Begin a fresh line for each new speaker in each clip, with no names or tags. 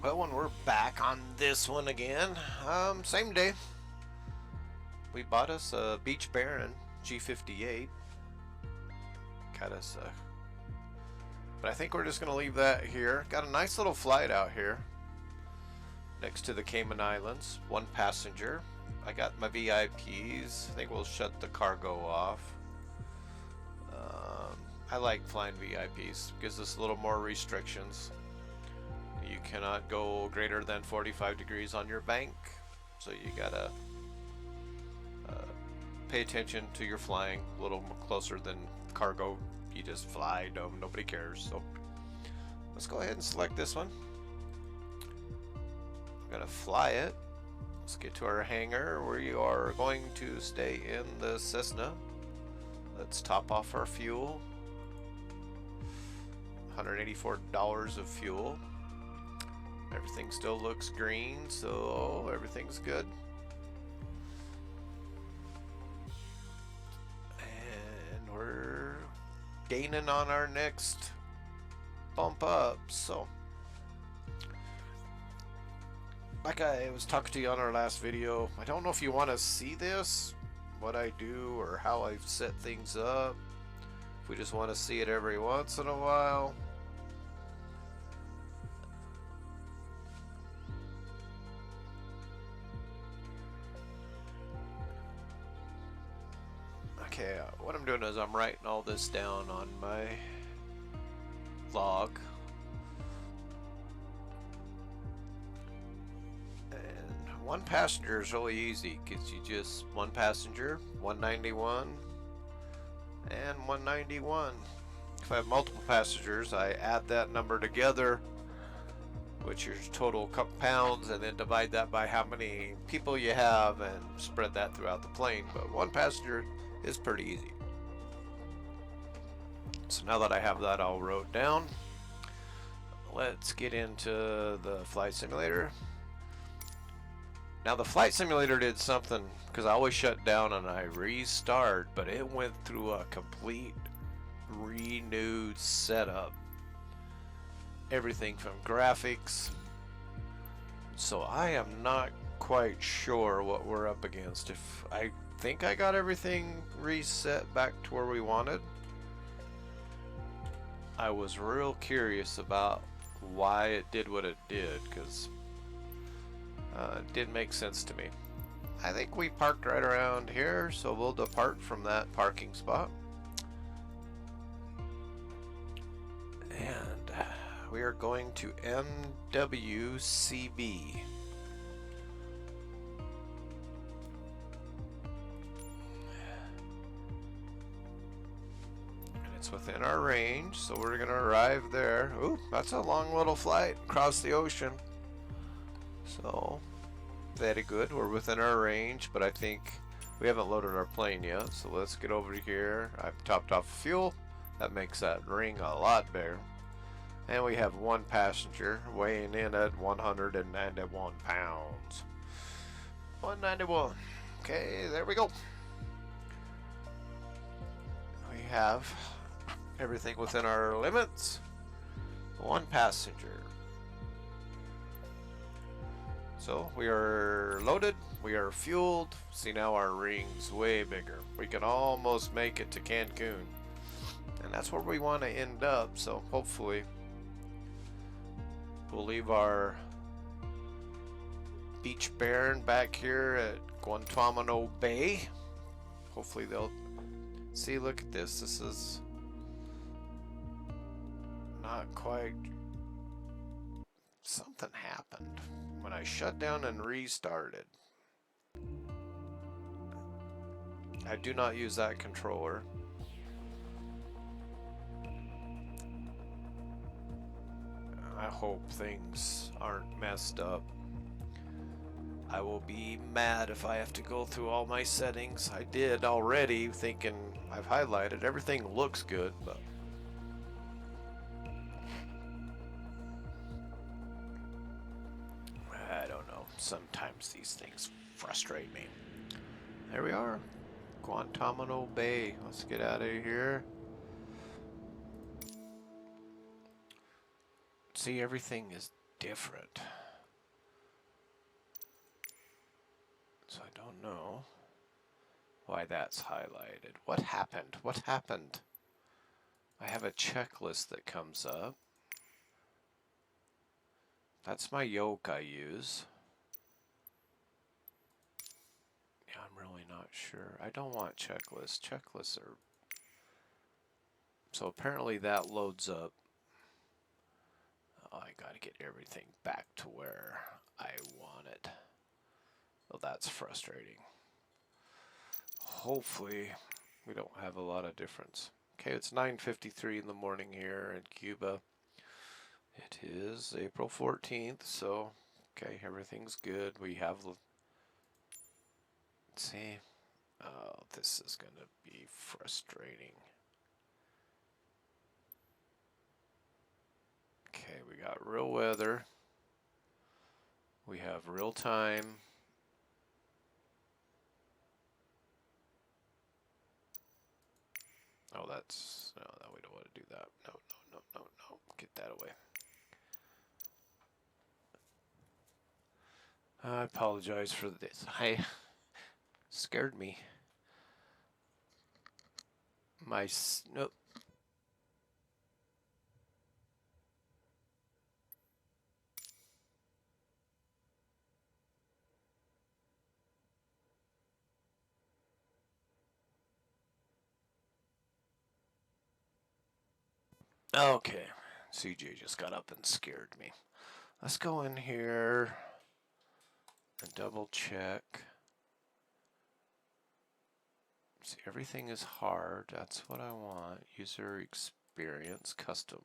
Well, when we're back on this one again, same day, we bought us a Beach Baron G58. Got us a, but I think we're just gonna leave that here. Got a nice little flight out here next to the Cayman Islands. One passenger. I got my VIPs. I think we'll shut the cargo off. I like flying VIPs. Gives us a little more restrictions. You cannot go greater than 45 degrees on your bank, so you gotta pay attention to your flying a little closer than cargo. You just fly, nobody cares. So let's go ahead and select this one. I'm gonna fly it. Let's get to our hangar. We are going to stay in the Cessna. Let's top off our fuel. $184 of fuel. Everything still looks green, so everything's good. And we're gaining on our next bump up, so like I was talking to you on our last video, I don't know if you want to see this, what I do or how I've set things up. If we just want to see it every once in a while. Okay, what I'm doing is I'm writing all this down on my log. And one passenger is really easy because you just one passenger, 191 and 191. If I have multiple passengers, I add that number together, which is total pounds, and then divide that by how many people you have and spread that throughout the plane. But one passenger is pretty easy. So now that I have that all wrote down, let's get into the flight simulator. Now the flight simulator did something, because I always shut down and I restart, but it went through a complete renewed setup. Everything from graphics. So I am not quite sure what we're up against. If I think I got everything reset back to where we wanted. I was real curious about why it did what it did, because it didn't make sense to me. I think we parked right around here, so we'll depart from that parking spot. And we are going to MWCB. It's within our range, so we're gonna arrive there. Ooh, that's a long little flight across the ocean. So, very good. We're within our range, but I think we haven't loaded our plane yet. So let's get over here. I've topped off fuel. That makes that ring a lot bigger. And we have one passenger weighing in at 191 pounds. 191. Okay, there we go. We have everything within our limits. One passenger. So we are loaded, we are fueled. See, now our ring's way bigger. We can almost make it to Cancun. And that's where we want to end up, so hopefully we'll leave our Beach Baron back here at Guantanamo Bay. Hopefully they'll see, look at this. This is not quite. Something happened when I shut down and restarted. I do not use that controller. I hope things aren't messed up. I will be mad if I have to go through all my settings. I did already, thinking I've highlighted. Everything looks good, but I don't know. Sometimes these things frustrate me. There we are. Guantanamo Bay. Let's get out of here. See, everything is different. So I don't know why that's highlighted. What happened? What happened? I have a checklist that comes up. That's my yoke I use. Yeah, I'm really not sure. I don't want checklists. Checklists are... So apparently that loads up. Oh, I gotta get everything back to where I want it. Well, that's frustrating. Hopefully we don't have a lot of difference. Okay, it's 9:53 in the morning here in Cuba. It is April 14th, so okay, everything's good. We have... Let's see. Oh, this is gonna be frustrating. Okay, we got real weather. We have real time. Oh, that's... No, we don't want to do that. No, no, no, no, no. Get that away. I apologize for this. I scared me. Nope. Okay. CJ just got up and scared me. Let's go in here and double check. See, everything is hard. That's what I want. User experience, custom.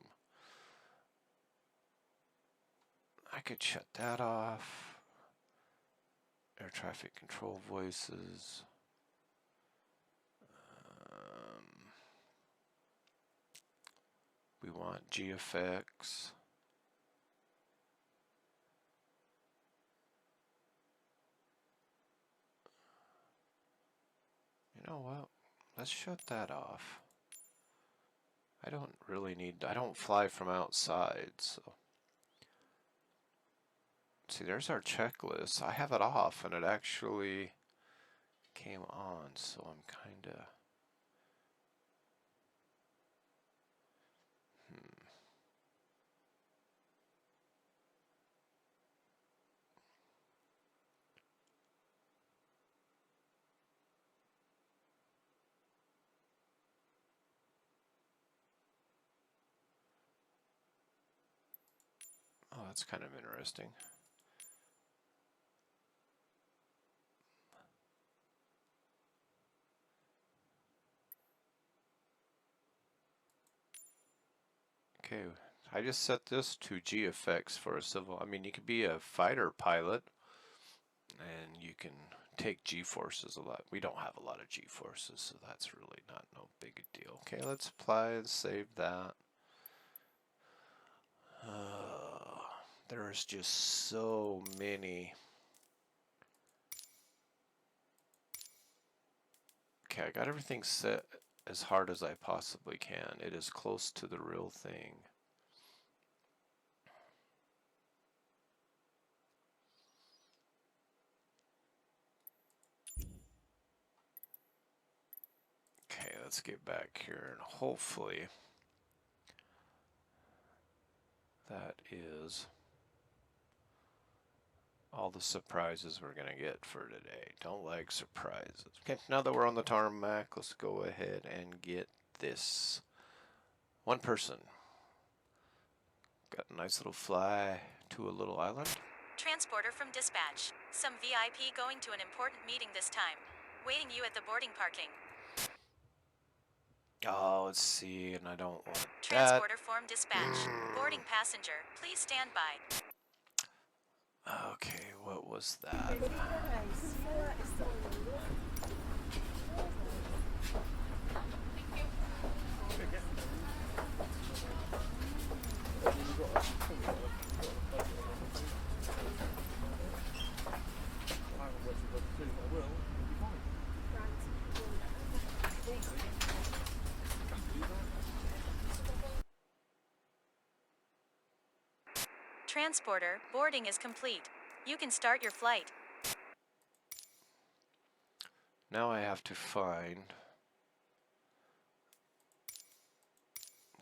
I could shut that off. Air traffic control voices. We want GFX. You know what? Let's shut that off. I don't really need... I don't fly from outside, so... See, there's our checklist. I have it off, and it actually came on, so I'm kind of... Oh, that's kind of interesting. Okay, I just set this to GFX for a civil... I mean, you could be a fighter pilot, and you can take G-forces a lot. We don't have a lot of G-forces, so that's really not no big a deal. Okay, let's apply and save that. There's just so many. Okay, I got everything set as hard as I possibly can. It is close to the real thing. Okay, let's get back here and hopefully that is all the surprises we're gonna get for today. Don't like surprises. Okay, now that we're on the tarmac, let's go ahead and get this. One person. Got a nice little fly to a little island.
Transporter from dispatch. Some VIP going to an important meeting this time. Waiting you at the boarding parking.
Oh, let's see, and I don't want
Transporter form dispatch. Boarding passenger. Please stand by.
Okay, what was that?
Transporter, boarding is complete. You can start your flight.
Now I have to find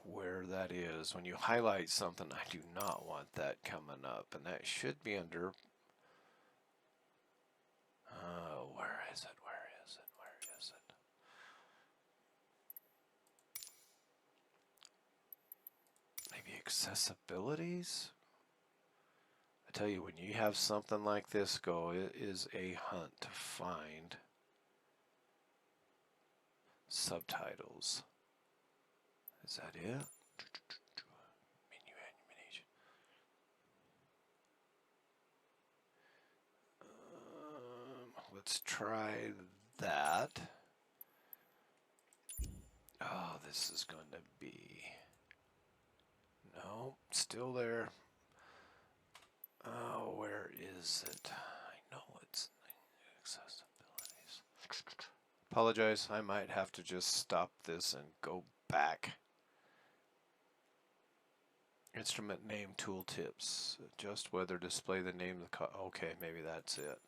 where that is. When you highlight something, I do not want that coming up, and that should be under. Where is it? Where is it? Where is it? Maybe accessibilities? I tell you, when you have something like this go, it is a hunt to find subtitles. Is that it? Menu animation. Let's try that. Oh, this is going to be... No, still there. Oh, where is it? I know it's accessibilities. Apologize, I might have to just stop this and go back. Instrument name tooltips. Adjust whether display the name of the okay, maybe that's it.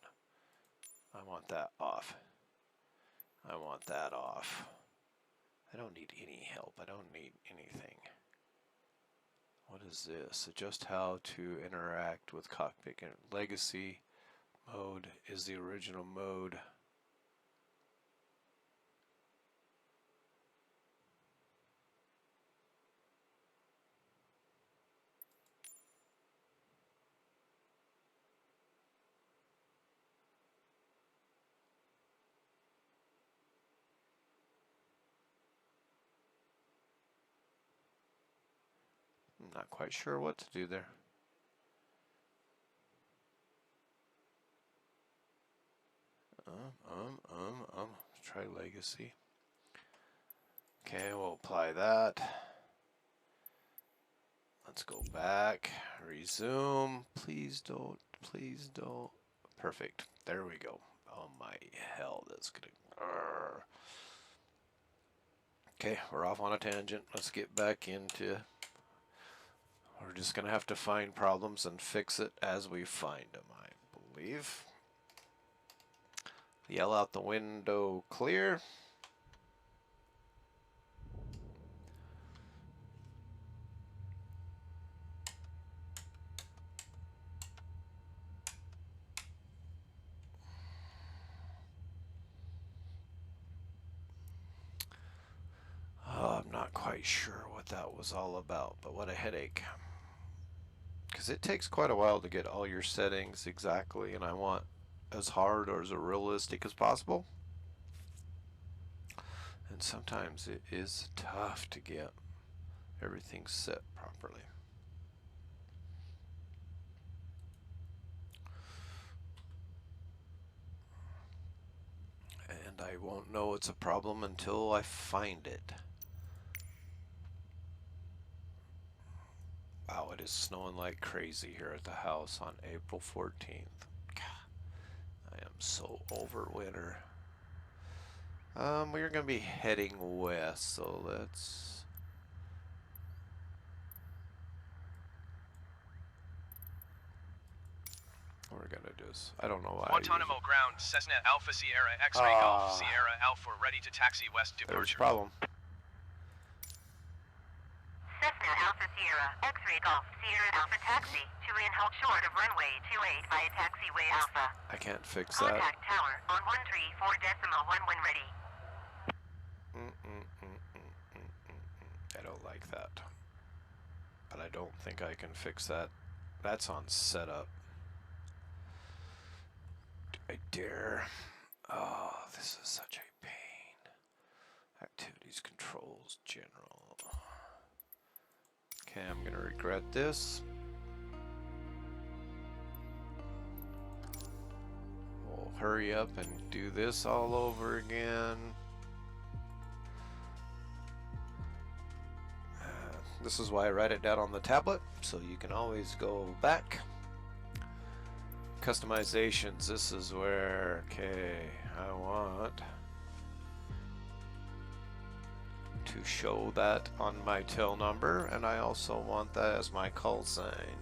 I want that off. I want that off. I don't need any help. I don't need anything. What is this? Adjust how to interact with cockpit. Legacy mode is the original mode. I'm not quite sure what to do there. Try legacy. Okay, we'll apply that. Let's go back. Resume. Please don't. Please don't. Perfect. There we go. Oh my hell, that's gonna. Okay, we're off on a tangent. Let's get back into. We're just gonna have to find problems and fix it as we find them, I believe. Yell out the window clear. Oh, I'm not quite sure what that was all about, but what a headache. Because it takes quite a while to get all your settings exactly, and I want as hard or as realistic as possible. And sometimes it is tough to get everything set properly. And I won't know it's a problem until I find it. Wow, it is snowing like crazy here at the house on April 14th. God, I am so over winter. We're going to be heading west, so let's... What we're going to do is... I don't know why.
Guantanamo ground, Cessna Alpha Sierra X-ray Golf, Sierra Alpha ready to taxi west departure.
There's a problem.
Cessna Alpha Sierra X-ray Golf, Sierra Alpha taxi, 2 in halt short of runway 28 via taxiway Alpha.
I can't fix that.
Contact tower on 134.1 when ready.
I don't like that. But I don't think I can fix that. That's on setup. Do I dare? Oh, this is such a pain. Activities controls general. Okay, I'm gonna regret this. We'll hurry up and do this all over again. This is why I write it down on the tablet, so you can always go back. Customizations, this is where, okay, I want to show that on my tail number, and I also want that as my call sign.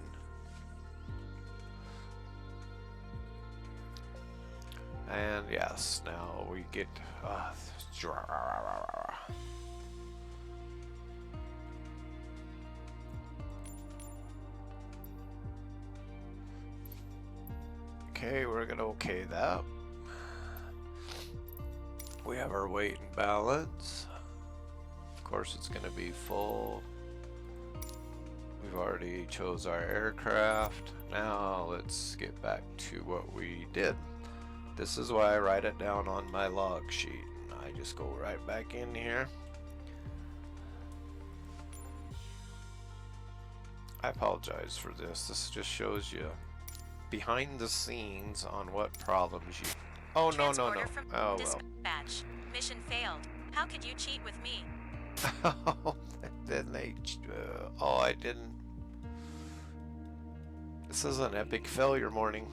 And yes, now we get okay, we're gonna okay that. We have our weight and balance. Of course, it's gonna be full. We've already chose our aircraft. Now let's get back to what we did. This is why I write it down on my log sheet. I just go right back in here. I apologize for this. This just shows you behind the scenes on what problems you... Oh, no.
Transporter from
Oh, well.
dispatch. Mission failed. How could you cheat with me?
Then they... oh, I didn't... This is an epic failure morning.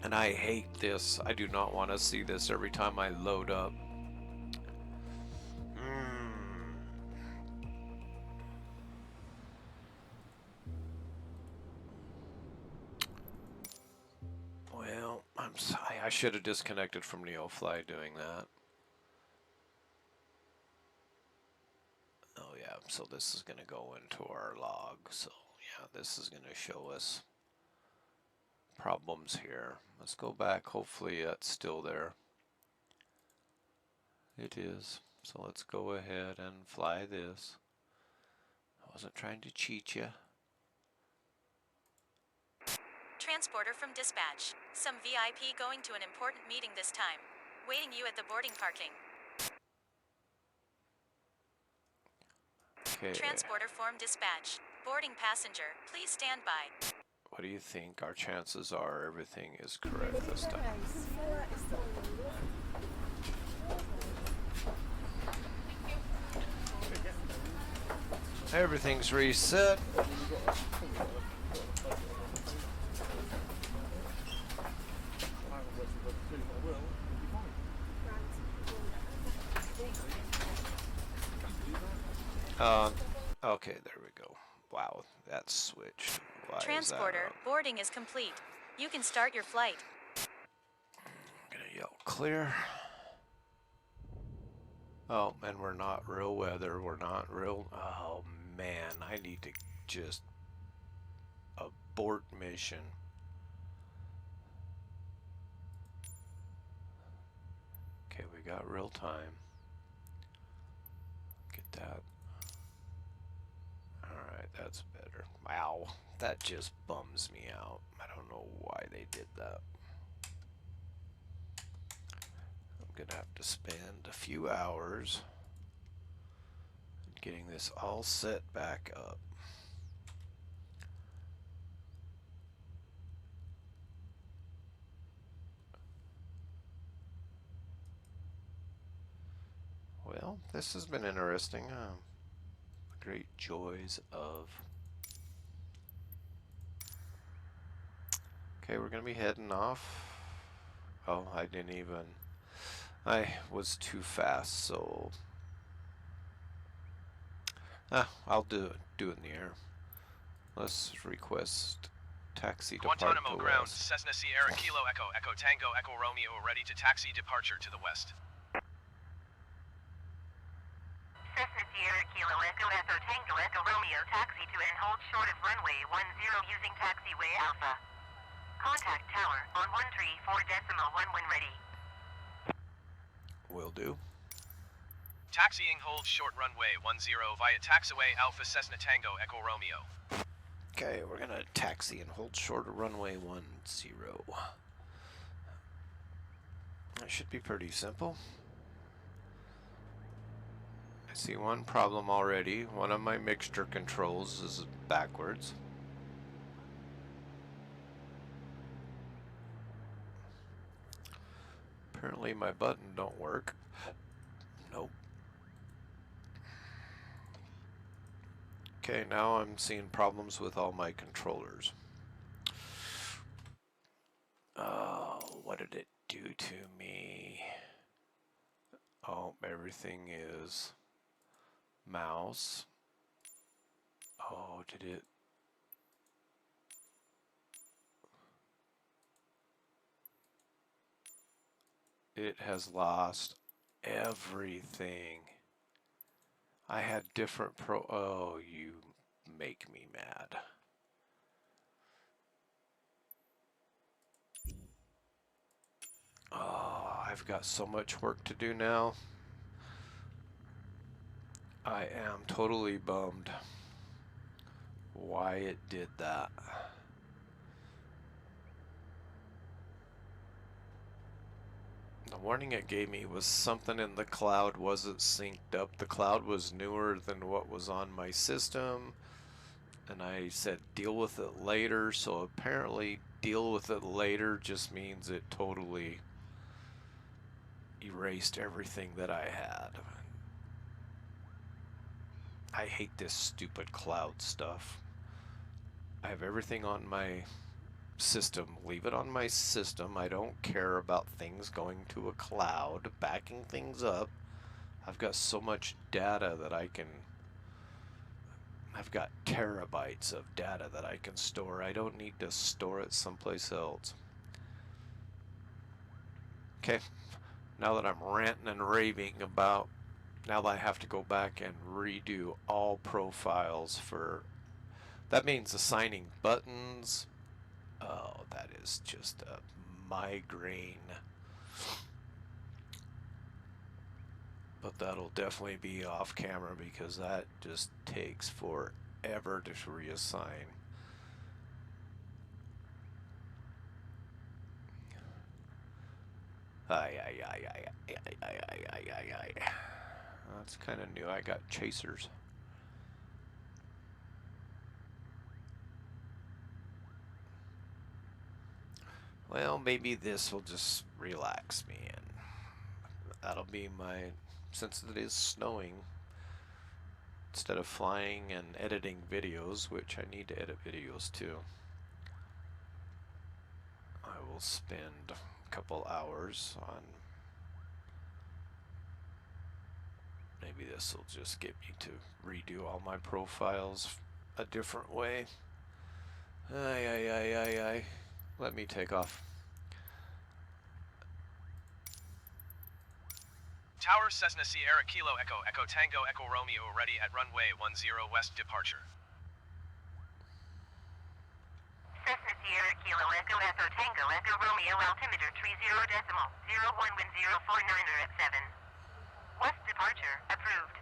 And I hate this. I do not want to see this every time I load up. Well, I'm sorry. I should have disconnected from NeoFly doing that. Oh yeah, so this is going to go into our log. So yeah, this is going to show us problems here. Let's go back. Hopefully that's still there. It is. So let's go ahead and fly this. I wasn't trying to cheat you.
Transporter from dispatch. Some VIP going to an important meeting this time. Waiting you at the boarding parking.
Okay.
Transporter form dispatch. Boarding passenger, please stand by.
What do you think our chances are everything is correct this time? Everything's reset. Okay, there we go. Wow, that's switched. Why
Transporter,
is that
boarding is complete. You can start your flight.
I'm gonna yell clear. Oh, and we're not real weather. We're not real. Oh man, I need to just abort mission. Okay, we got real time. Get that. Alright, that's better. Wow, that just bums me out. I don't know why they did that. I'm gonna have to spend a few hours getting this all set back up. Well, this has been interesting. Great joys of... Okay, we're gonna be heading off. Oh, I didn't even... I was too fast, so... I'll do it in the air. Let's request taxi to
Guantanamo ground,
west.
Cessna Sierra Kilo Echo Echo Tango Echo Romeo ready to taxi departure to the west.
Cessna Sierra Kilo Echo Echo Tango Echo Romeo taxi to and hold short of runway 10 using taxiway Alpha. Contact tower on 134.1 when ready.
Will do.
Taxiing hold short runway 10 via taxiway Alpha Cessna Tango Echo Romeo.
Okay, we're gonna taxi and hold short of runway 10. That should be pretty simple. I see one problem already. One of my mixture controls is backwards. Apparently my button don't work. Nope. Okay, now I'm seeing problems with all my controllers. Oh, what did it do to me? Oh, everything is mouse. Oh, did it? It has lost everything. I had different oh, you make me mad. Oh, I've got so much work to do now. I am totally bummed why it did that. The warning it gave me was something in the cloud wasn't synced up. The cloud was newer than what was on my system, and I said deal with it later, so apparently deal with it later just means it totally erased everything that I had. I hate this stupid cloud stuff. I have everything on my system. Leave it on my system. I don't care about things going to a cloud, backing things up. I've got so much data that I've got terabytes of data that I can store. I don't need to store it someplace else. Okay, now that I'm ranting and raving about, now that I have to go back and redo all profiles for, that means assigning buttons. Oh, that is just a migraine. But that'll definitely be off camera because that just takes forever to reassign. That's kind of new. I got chasers. Well, maybe this will just relax me, and that'll be my, since it is snowing, instead of flying and editing videos, which I need to edit videos too, I will spend a couple hours on, maybe this will just get me to redo all my profiles a different way. Let me take off.
Tower Cessna Sierra Kilo Echo Echo Tango Echo Romeo ready at runway 10 west departure.
Cessna Sierra Kilo Echo Echo Tango Echo Romeo altimeter 30.011049 at 7. West departure approved.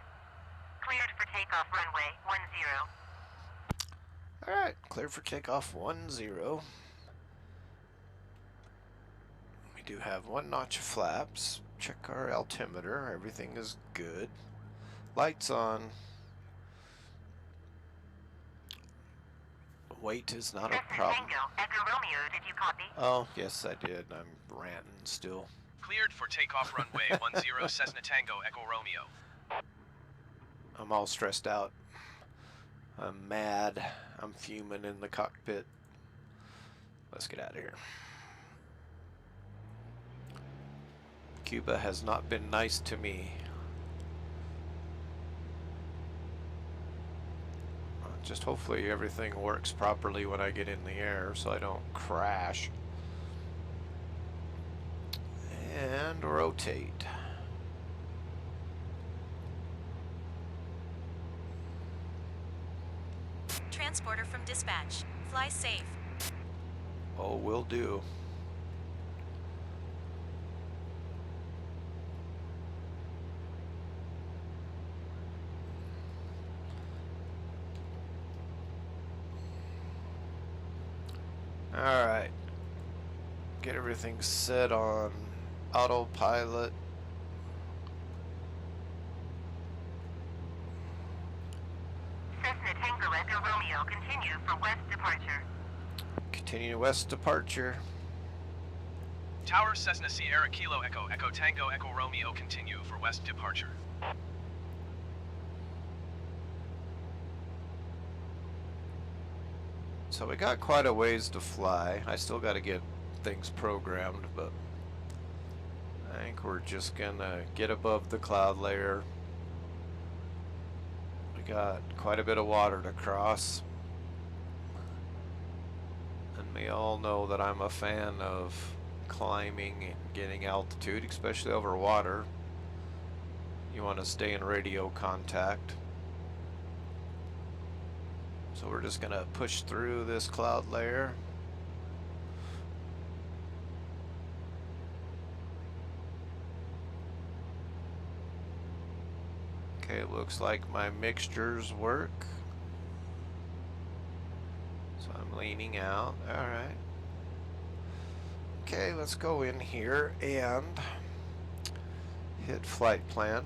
Cleared for takeoff runway 10.
Alright, clear for takeoff 10. We do have one notch of flaps. Check our altimeter. Everything is good. Lights on. Weight is not a problem.
Tango Echo Romeo, did you copy?
Oh, yes, I did. I'm ranting still.
Cleared for takeoff runway 10 Cessna Tango Echo Romeo.
I'm all stressed out. I'm mad. I'm fuming in the cockpit. Let's get out of here. Cuba has not been nice to me. Just hopefully everything works properly when I get in the air so I don't crash. And rotate.
Transporter from dispatch. Fly safe.
Oh, will do. Alright. Get everything set on autopilot.
Cessna Tango Echo Romeo, continue for west departure.
Continue west departure.
Tower Cessna Sierra Kilo Echo Echo Tango Echo Romeo continue for west departure.
So we got quite a ways to fly. I still got to get things programmed, but I think we're just gonna get above the cloud layer. We got quite a bit of water to cross, and we all know that I'm a fan of climbing and getting altitude, especially over water. You want to stay in radio contact. So we're just going to push through this cloud layer. Okay, it looks like my mixtures work. So I'm leaning out. Alright. Okay, let's go in here and hit flight plan.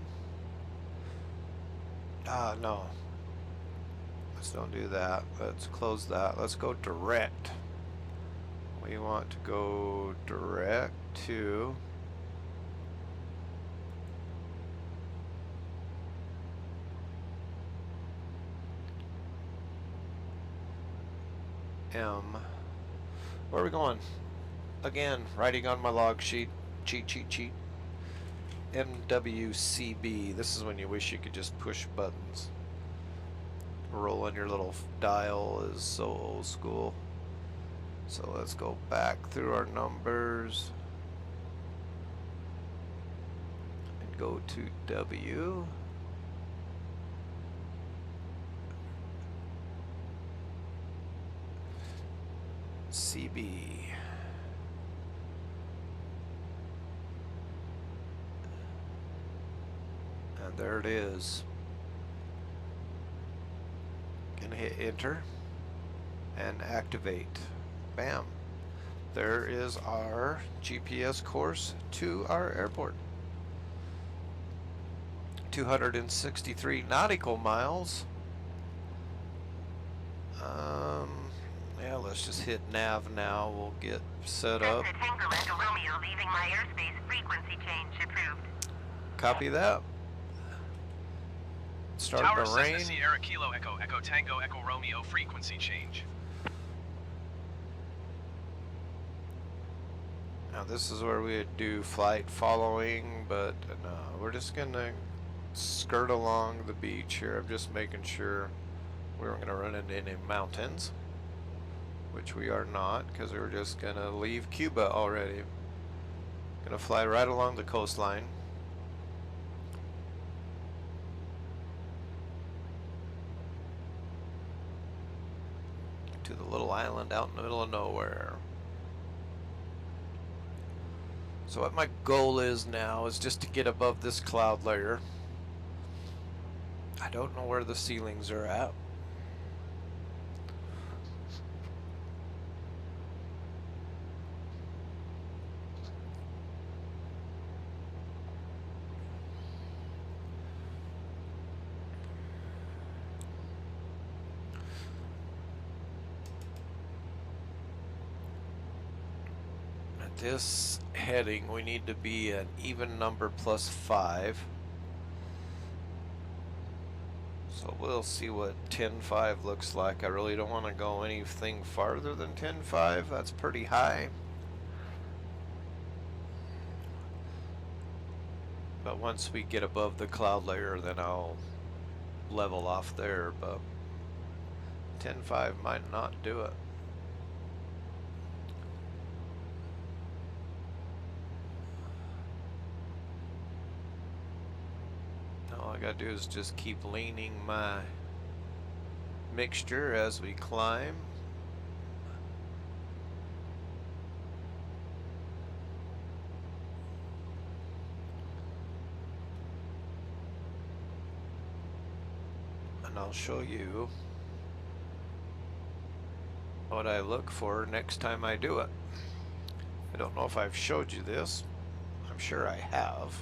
No. Let's don't do that. Let's close that. Let's go direct. We want to go direct to M. Where are we going? Again, writing on my log sheet. Cheat. MWCB. This is when you wish you could just push buttons. Rolling your little dial is so old school. So let's go back through our numbers and go to W. CB. And there it is. Gonna hit enter and activate. Bam. There is our GPS course to our airport. 263 nautical miles. Yeah, let's just hit nav now. We'll get set up.
Cessna Tango Echo Romeo leaving my airspace, frequency change approved.
Copy that. Starting
Tower
to
Cessna
rain.
Sierra Kilo Echo Echo Tango Echo Romeo frequency change.
Now this is where we would do flight following, but no, we're just gonna skirt along the beach here. I'm just making sure we weren't gonna run into any mountains, which we are not, because we were just gonna leave Cuba already. Gonna fly right along the coastline. To the little island out in the middle of nowhere. So what my goal is now is just to get above this cloud layer. I don't know where the ceilings are at. This heading, we need to be an even number plus 5. So we'll see what 10.5 looks like. I really don't want to go anything farther than 10.5. That's pretty high. But once we get above the cloud layer, then I'll level off there. But 10.5 might not do it. All I gotta do is just keep leaning my mixture as we climb. And I'll show you what I look for next time I do it. I don't know if I've showed you this. I'm sure I have.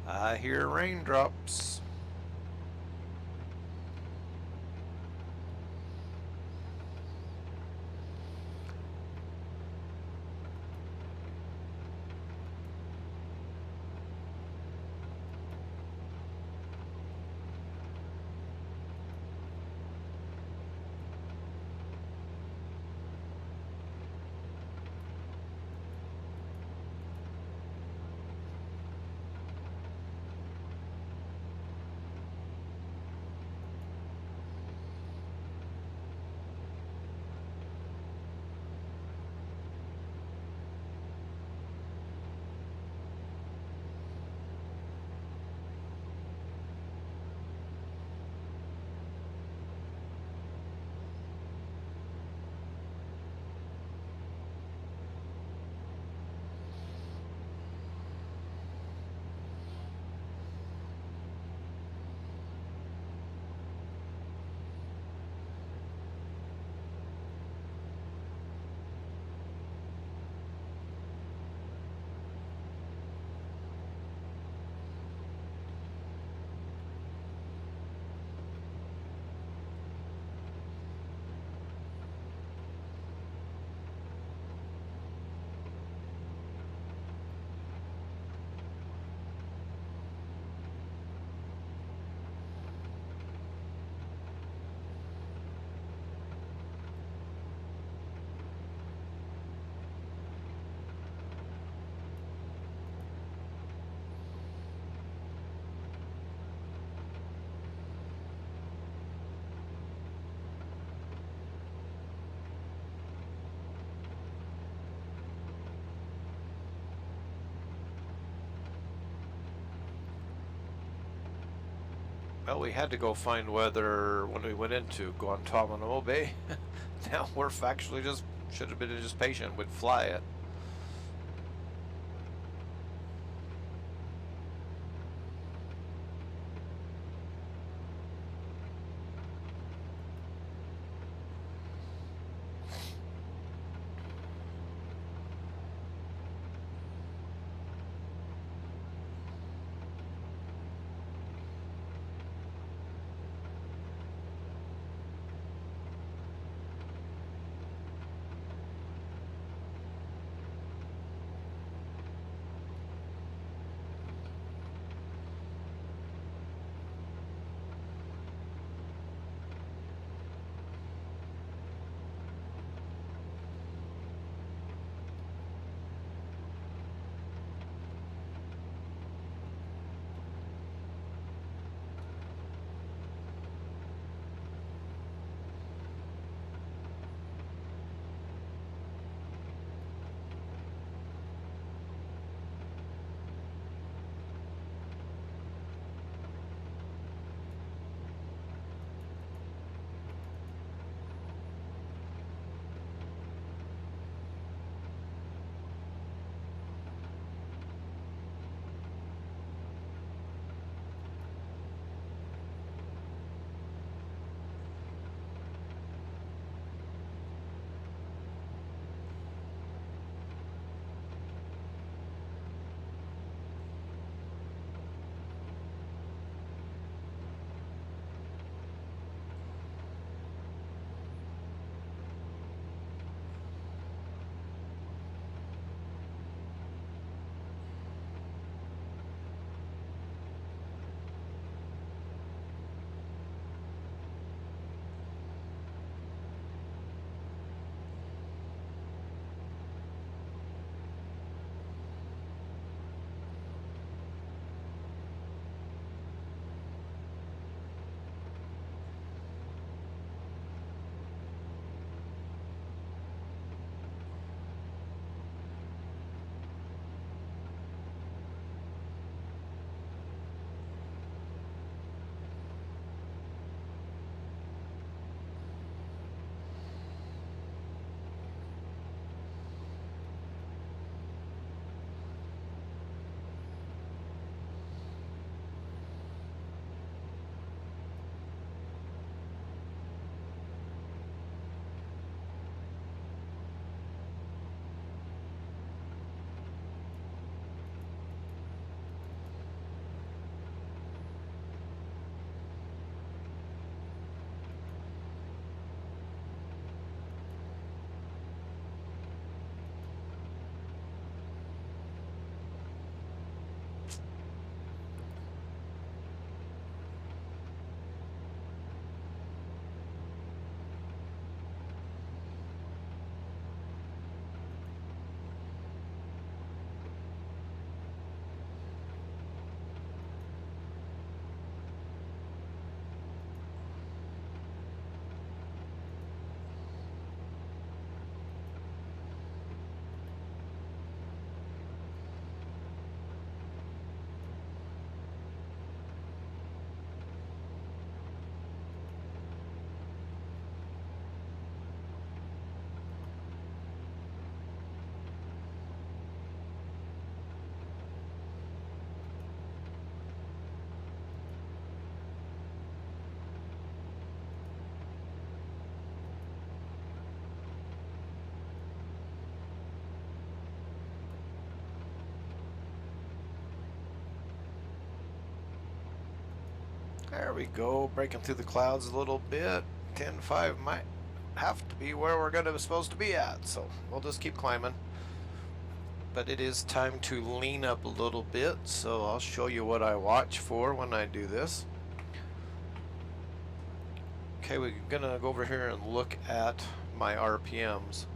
I hear raindrops. Well, we had to go find weather when we went into Guantanamo Bay. Now we're factually just should have been just patient. We'd fly it. There we go, breaking through the clouds a little bit. 10.5 might have to be where we're supposed to be at, so we'll just keep climbing. But it is time to lean up a little bit, so I'll show you what I watch for when I do this. Okay, we're gonna go over here and look at my RPMs.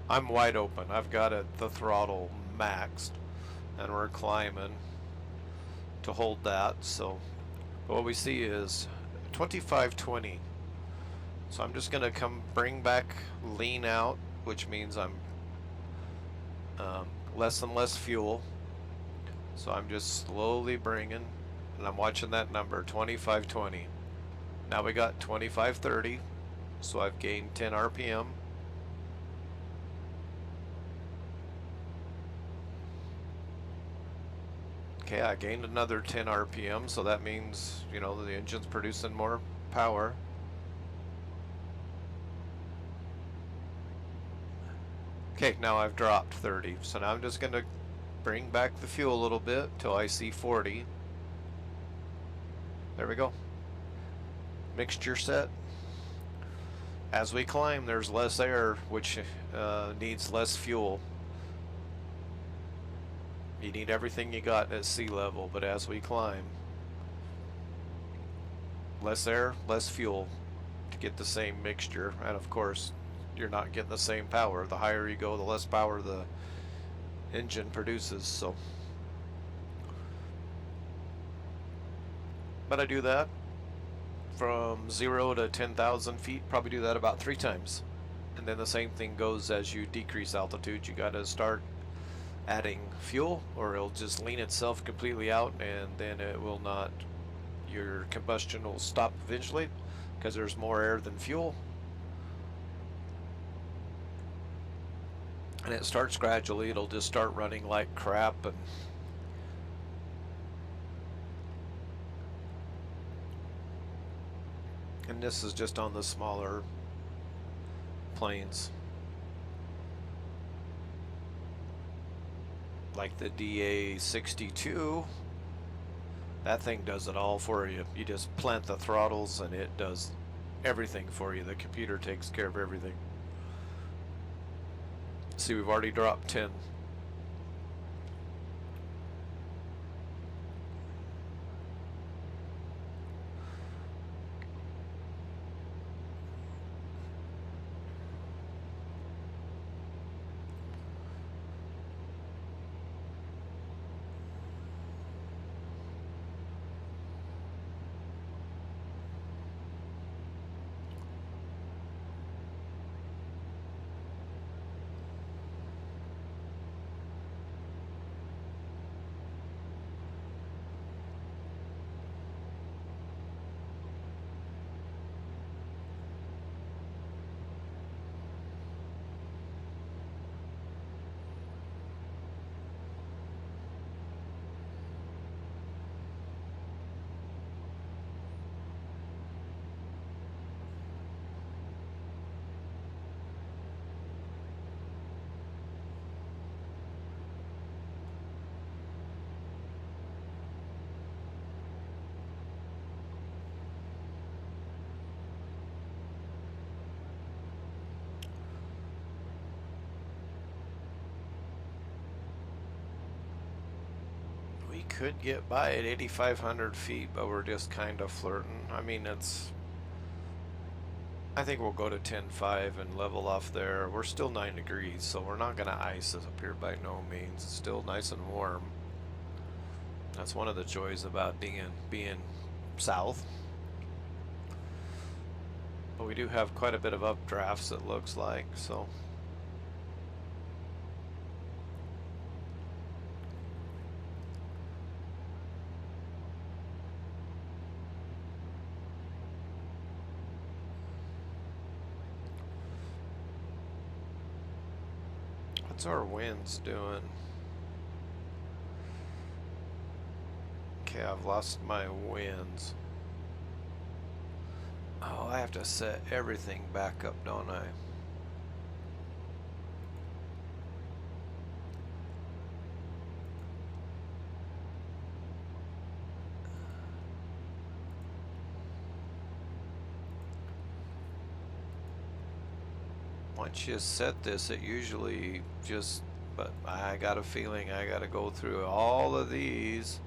I'm wide open. I've got the throttle maxed, and we're climbing to hold that. So what we see is 2520. So I'm just gonna bring back lean out, which means I'm less and less fuel. So I'm just slowly bringing and I'm watching that number, 2520. Now we got 2530, so I've gained 10 RPM. Okay, I gained another 10 RPM, so that means, you know, the engine's producing more power. Okay, now I've dropped 30, so now I'm just going to bring back the fuel a little bit till I see 40. There we go. Mixture set. As we climb, there's less air, which needs less fuel. You need everything you got at sea level, but as we climb, less air, less fuel to get the same mixture. And of course, you're not getting the same power. The higher you go, the less power the engine produces. So, but I do that from 0 to 10,000 feet, probably do that about 3 times. And then the same thing goes as you decrease altitude. You got to start adding fuel, or it'll just lean itself completely out, and then it will not, your combustion will stop eventually because there's more air than fuel. And it starts gradually. It'll just start running like crap, and this is just on the smaller planes, like the DA62. That thing does it all for you. You just plant the throttles and it does everything for you. The computer takes care of everything. See, we've already dropped 10. Could get by at 8,500 feet, but we're just kind of flirting. I mean, I think we'll go to 10.5 and level off there. We're still 9 degrees, so we're not going to ice us up here by no means. It's still nice and warm. That's one of the joys about being south. But we do have quite a bit of updrafts, it looks like, so. What's our winds doing? Okay, I've lost my winds. Oh, I have to set everything back up, don't I? Once you set this, it usually just, but I got a feeling I got to go through all of these.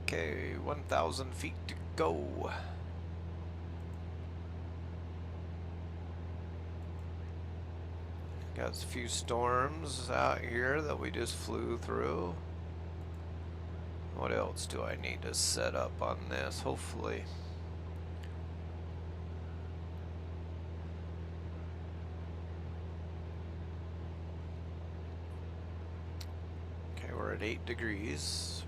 Okay, 1,000 feet to go. Got a few storms out here that we just flew through. What else do I need to set up on this? Hopefully. Okay, we're at 8 degrees.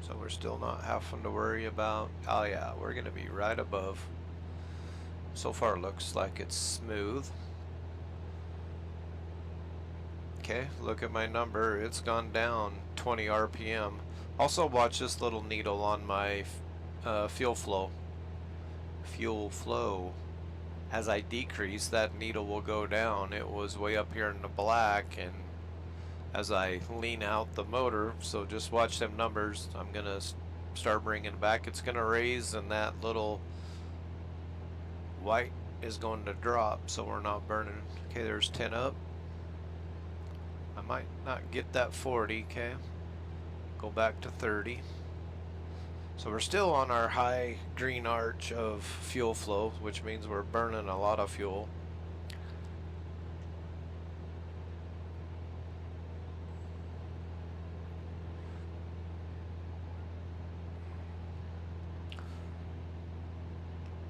So we're still not having to worry about, oh yeah, we're gonna be right above. So far it looks like it's smooth. Okay, look at my number, it's gone down 20 RPM. Also watch this little needle on my fuel flow. Fuel flow. As I decrease, that needle will go down. It was way up here in the black, and as I lean out the motor, so just watch them numbers. I'm gonna start bringing back. It's gonna raise, and that little white is going to drop, so we're not burning. Okay, there's 10 up. I might not get that 40. Okay, go back to 30. So we're still on our high green arch of fuel flow, which means we're burning a lot of fuel.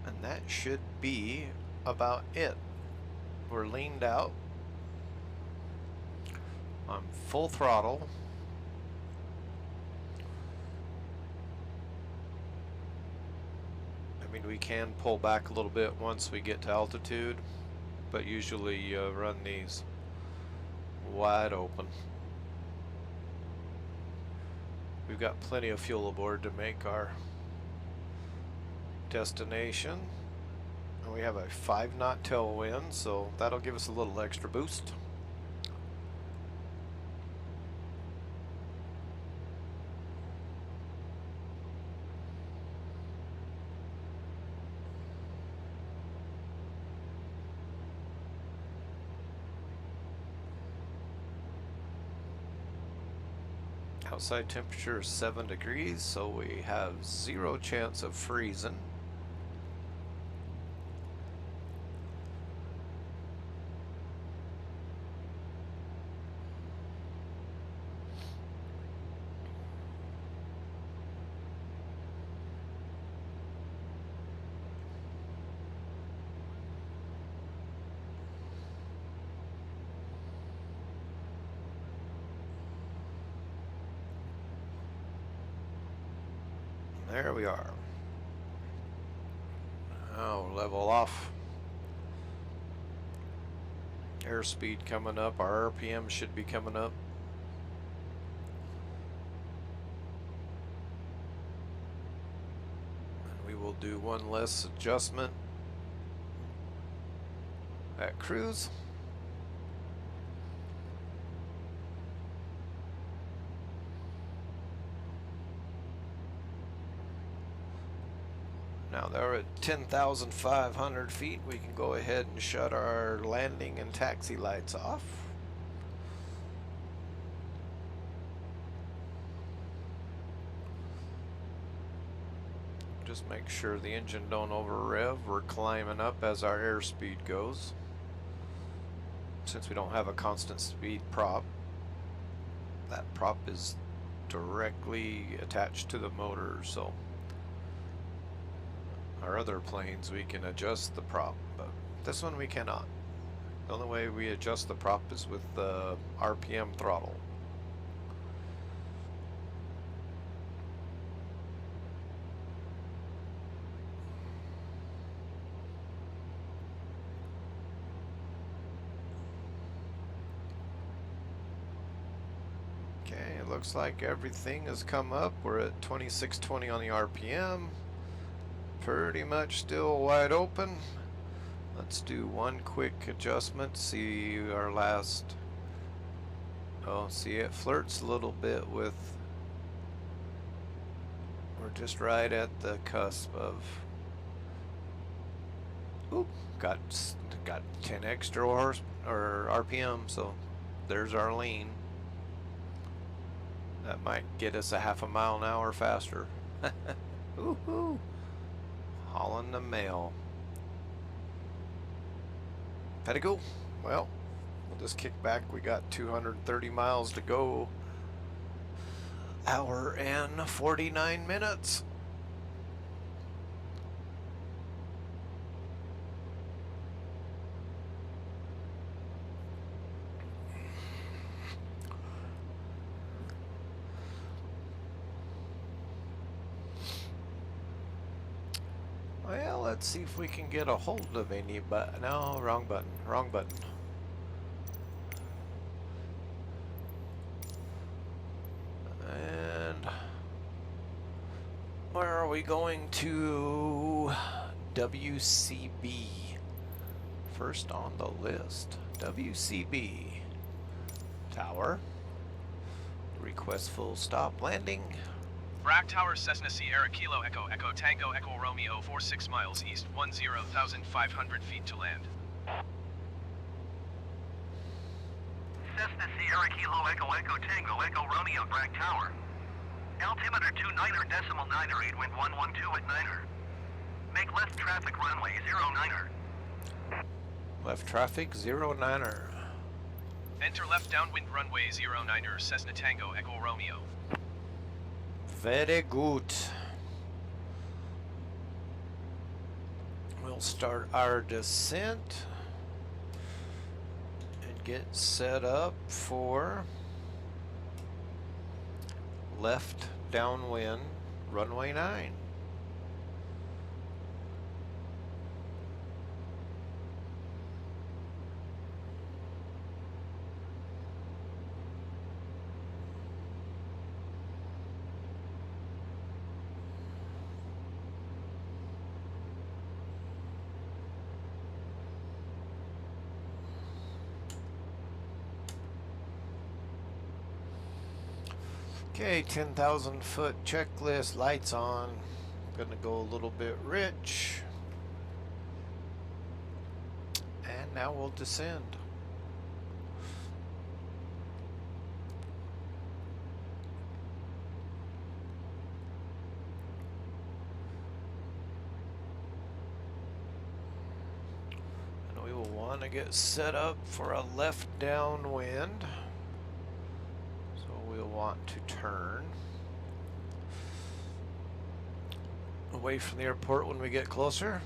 And that should be about it. We're leaned out. I'm full throttle. I mean, we can pull back a little bit once we get to altitude, but usually run these wide open. We've got plenty of fuel aboard to make our destination. And we have a 5-knot tailwind, so that'll give us a little extra boost. Outside temperature is 7 degrees, so we have 0 chance of freezing. There we are. Now level off. Airspeed coming up. Our RPM should be coming up. And we will do one less adjustment at cruise. Now they're at 10,500 feet. We can go ahead and shut our landing and taxi lights off. Just make sure the engine don't over rev. We're climbing up as our airspeed goes. Since we don't have a constant speed prop, that prop is directly attached to the motor, so our other planes we can adjust the prop, but this one we cannot. The only way we adjust the prop is with the RPM throttle. Okay, it looks like everything has come up. We're at 2620 on the RPM. Pretty much still wide open. Let's do one quick adjustment. See our last. Oh, see, it flirts a little bit with. We're just right at the cusp of. Oop, got 10 extra horse or RPM, so there's our lean. That might get us a half a mile an hour faster. Woohoo! Hauling the mail. Had to go. Well, we'll just kick back. We got 230 miles to go. Hour and 49 minutes. let's see if we can get a hold of any button. No, wrong button. Wrong button. And where are we going to? WCB. First on the list. WCB. Tower. Request full stop landing.
Bragg Tower, Cessna Sierra Kilo Echo Echo Tango Echo Romeo 46 miles east, 10,500 feet to land.
Cessna Sierra Kilo Echo Echo Tango Echo Romeo Bragg Tower. Altimeter 29er decimal 9er 8 wind 112 at 9er. Make left traffic runway 09er.
Left traffic 09er.
Enter left downwind runway 09er Cessna Tango Echo Romeo.
Very good. We'll start our descent and get set up for left downwind runway 9. Okay, 10,000 foot checklist, lights on. Gonna go a little bit rich. And now we'll descend. And we will want to get set up for a left downwind. We'll want to turn away from the airport when we get closer.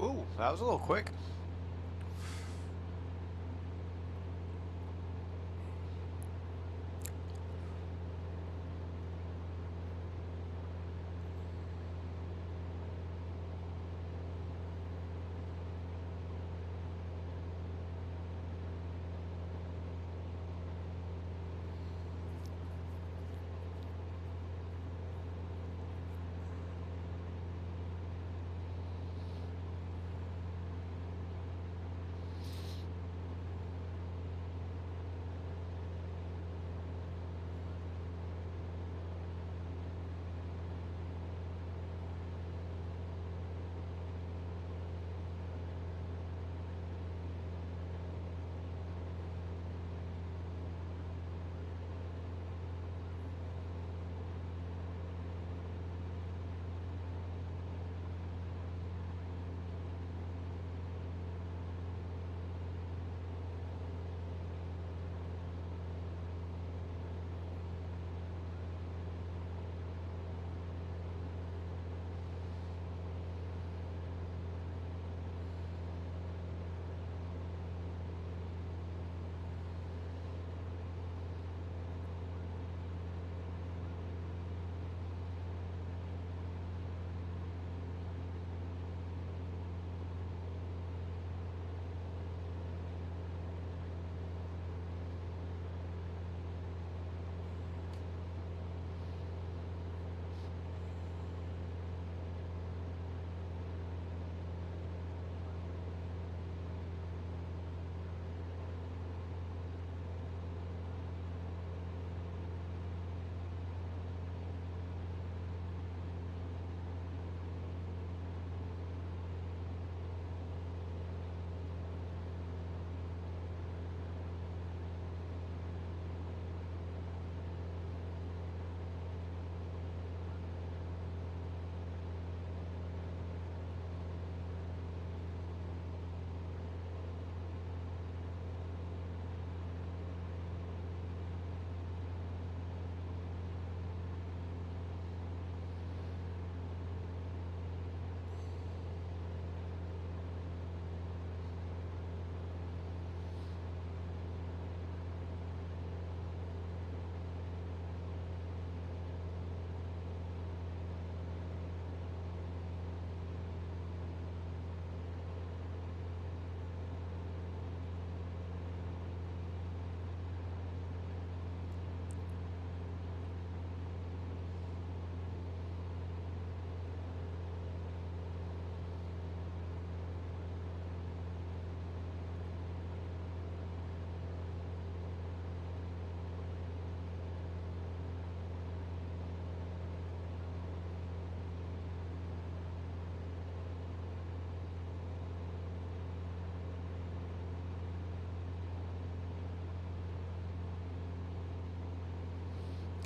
Ooh, that was a little quick.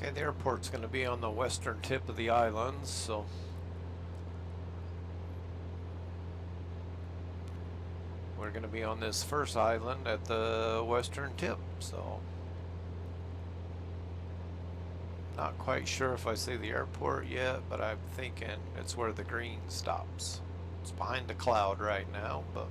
Okay, the airport's going to be on the western tip of the islands, so we're going to be on this first island at the western tip, so not quite sure if I see the airport yet, but I'm thinking it's where the green stops. It's behind the cloud right now, but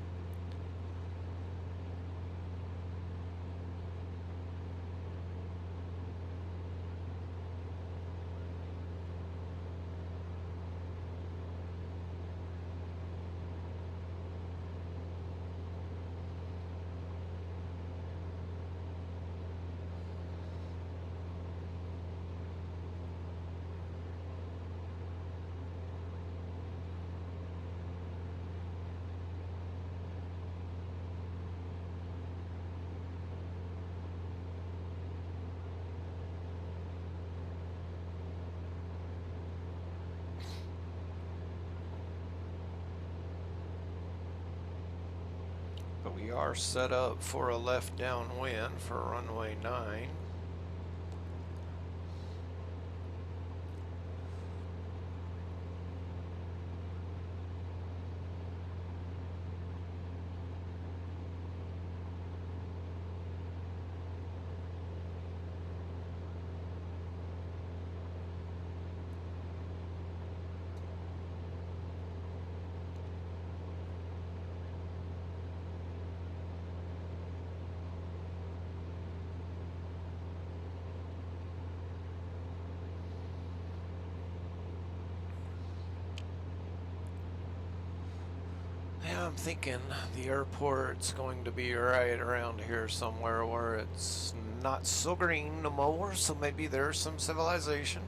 we are set up for a left downwind for runway 9. I'm thinking the airport's going to be right around here somewhere where it's not so green no more, so maybe there's some civilization.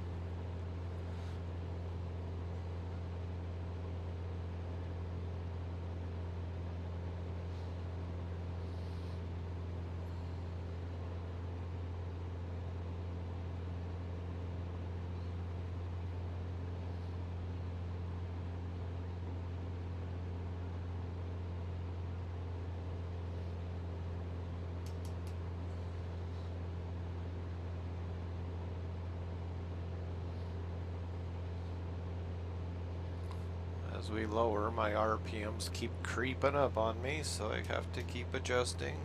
As we lower, my RPMs keep creeping up on me, so I have to keep adjusting.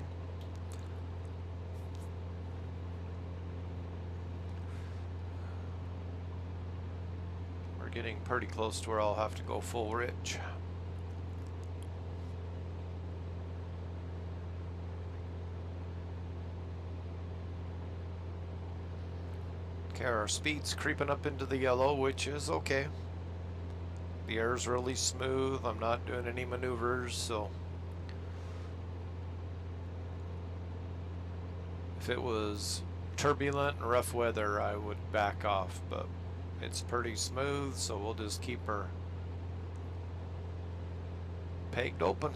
We're getting pretty close to where I'll have to go full rich. Okay, our speed's creeping up into the yellow, which is okay. The air's really smooth. I'm not doing any maneuvers, so if it was turbulent and rough weather, I would back off, but it's pretty smooth, so we'll just keep her pegged open.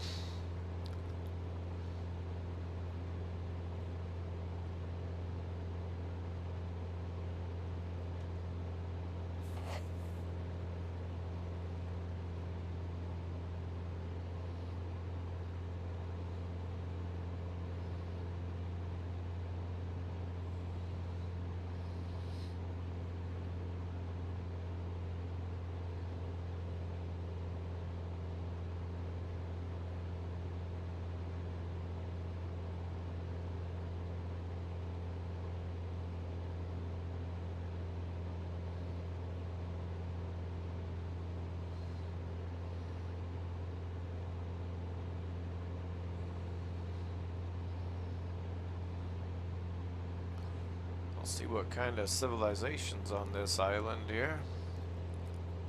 See what kind of civilization's on this island here.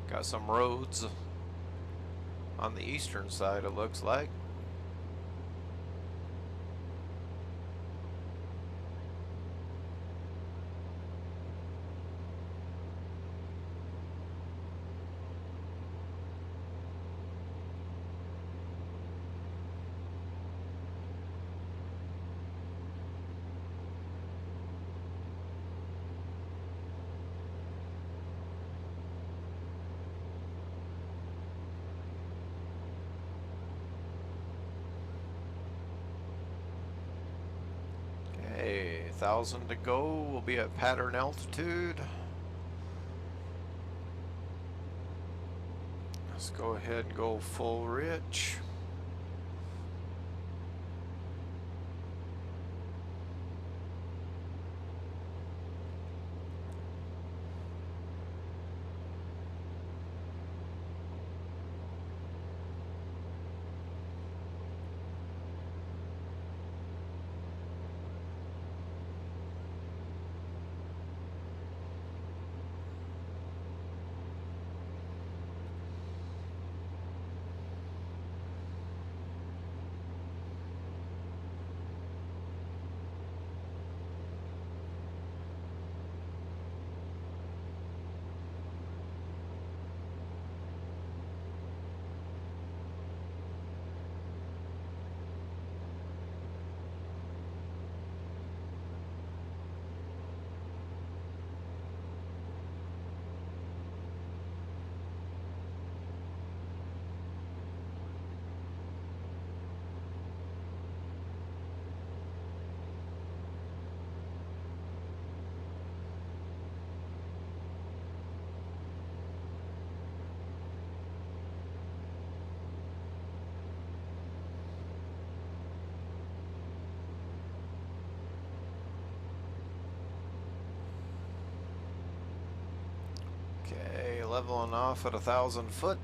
Got some roads on the eastern side, it looks like. Okay, 1,000 to go. We'll be at pattern altitude. Let's go ahead and go full rich. Okay, leveling off at 1,000 foot.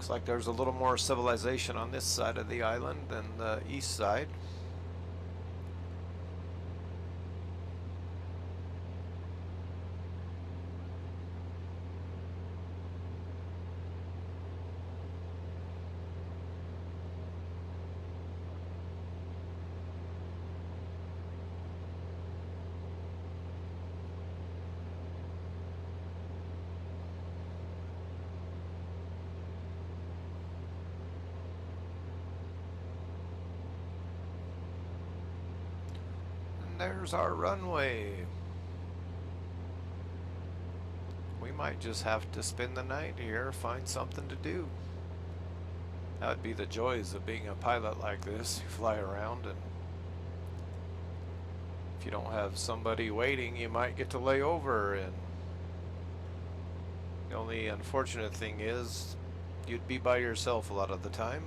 Looks like there's a little more civilization on this side of the island than the east side. There's our runway. We might just have to spend the night here, find something to do. That would be the joys of being a pilot like this. You fly around, and if you don't have somebody waiting, you might get to lay over, and the only unfortunate thing is you'd be by yourself a lot of the time.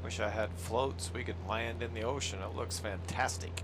Wish I had floats. We could land in the ocean. It looks fantastic.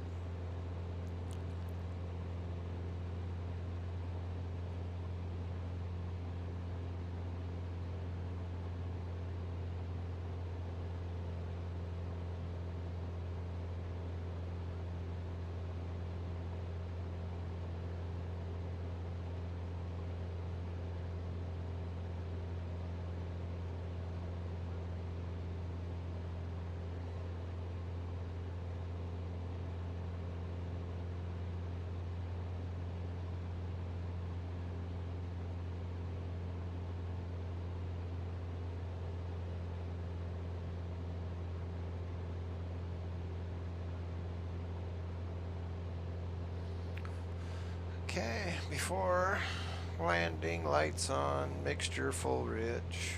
Okay, before landing, lights on, mixture full rich.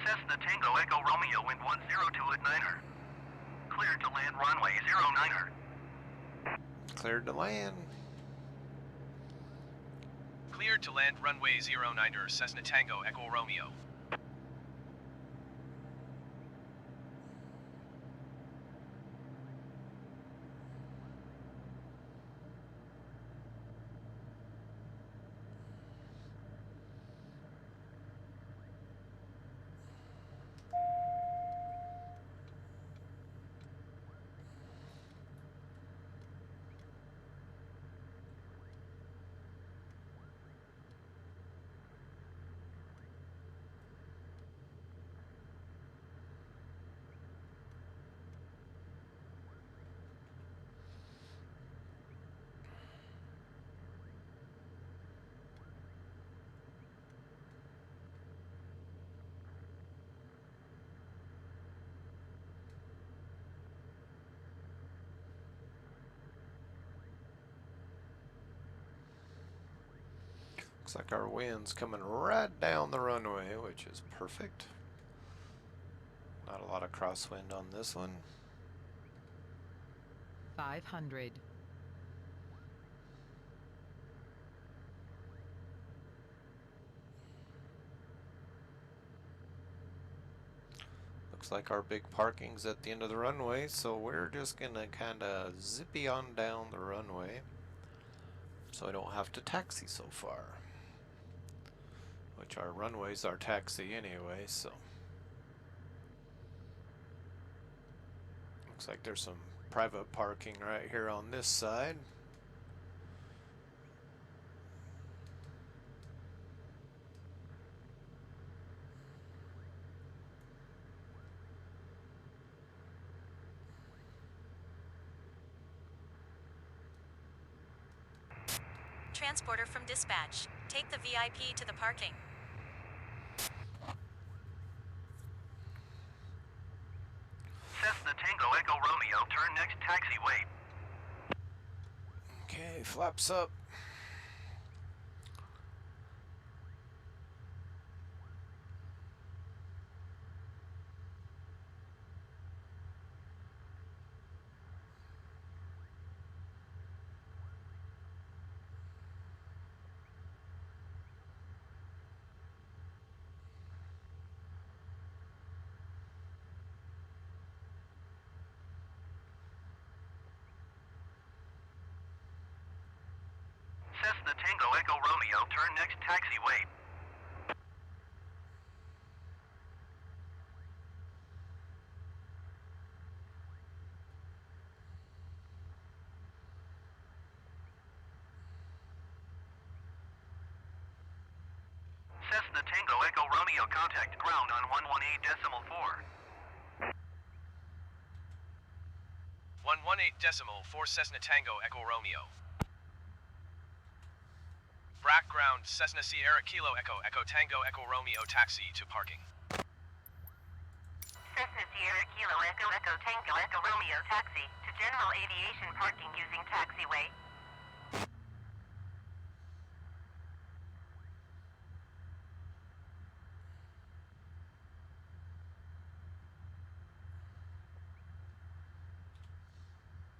Cessna Tango Echo Romeo, wind 102 at 9er. Cleared to land runway 09er.
Cleared to land.
Cleared to land runway 09er, Cessna Tango Echo Romeo.
Looks like our wind's coming right down the runway, which is perfect. Not a lot of crosswind on this one.
500.
Looks like our big parking's at the end of the runway, so we're just gonna kind of zippy on down the runway so I don't have to taxi so far. Which our runway's our taxi anyway, so. Looks like there's some private parking right here on this side.
Transporter from dispatch. Take the VIP to the parking.
Cessna Tango Echo Romeo, turn next taxi, wait.
Okay, flaps up.
Cessna Tango Echo Romeo, turn next taxi, wait. Cessna Tango Echo Romeo, contact ground on 118.4.
118.4 Cessna Tango Echo Romeo. Brack ground, Cessna Sierra Kilo Echo Echo Tango Echo Romeo, taxi to parking.
Cessna Sierra Kilo Echo Echo Tango Echo Romeo taxi to general aviation parking using taxiway.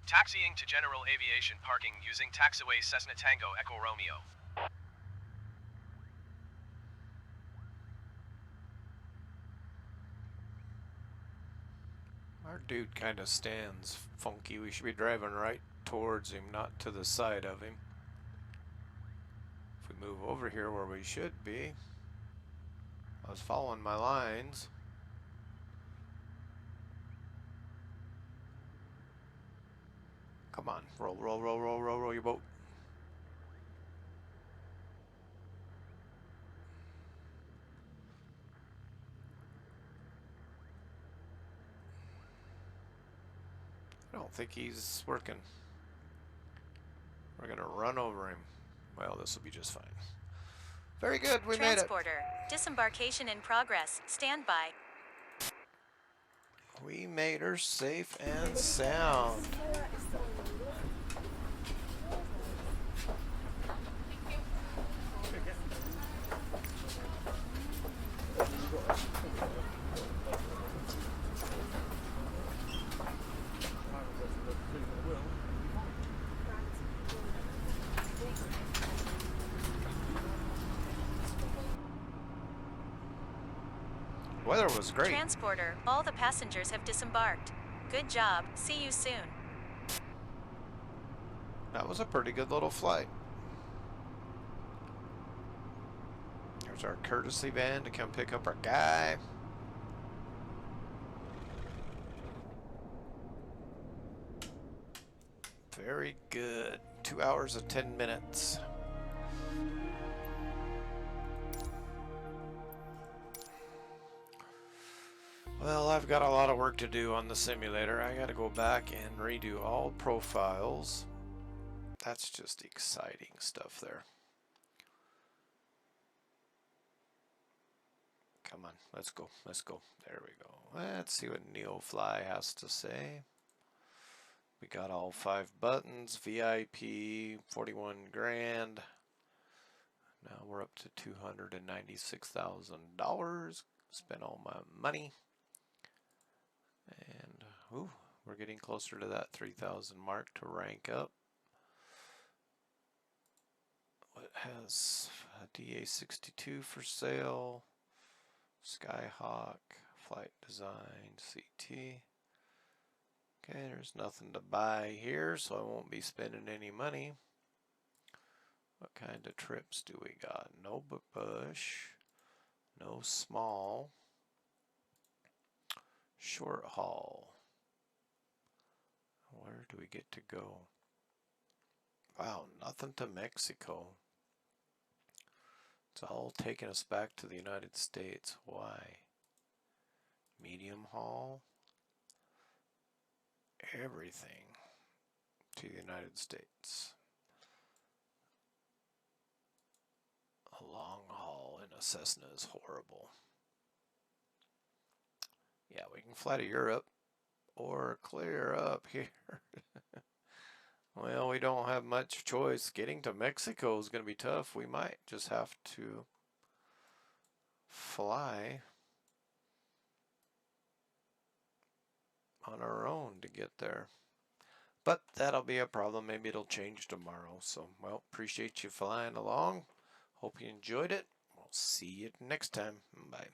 Taxiing to general aviation parking using taxiway Cessna Tango Echo Romeo.
Our dude kind of stands funky. We should be driving right towards him, not to the side of him. If we move over here where we should be. I was following my lines. Come on, roll, roll, roll, roll, roll, roll your boat. I don't think he's working. We're gonna run over him. Well, this will be just fine. Very good, we made it.
Transporter. Disembarkation in progress. Stand by.
We made her safe and sound. Weather was great.
Transporter. All the passengers have disembarked. Good job. See you soon.
That was a pretty good little flight. There's our courtesy van to come pick up our guy. Very good. 2 hours and 10 minutes. Well, I've got a lot of work to do on the simulator. I gotta go back and redo all profiles. That's just exciting stuff there. Come on, let's go, let's go. There we go. Let's see what NeoFly has to say. We got all 5 buttons, VIP, 41 grand. Now we're up to $296,000. Spent all my money. And ooh, we're getting closer to that 3,000 mark to rank up. It has a DA62 for sale, Skyhawk, Flight design, CT. Okay, there's nothing to buy here, so I won't be spending any money. What kind of trips do we got? No bush, no small, short haul. Where do we get to go? Wow, nothing to Mexico. It's all taking us back to the United States. Why? Medium haul. Everything to the United States. A long haul in a Cessna is horrible. Yeah, we can fly to Europe or clear up here. Well, we don't have much choice. Getting to Mexico is going to be tough. We might just have to fly on our own to get there. But that'll be a problem. Maybe it'll change tomorrow. So, well, appreciate you flying along. Hope you enjoyed it. We'll see you next time. Bye.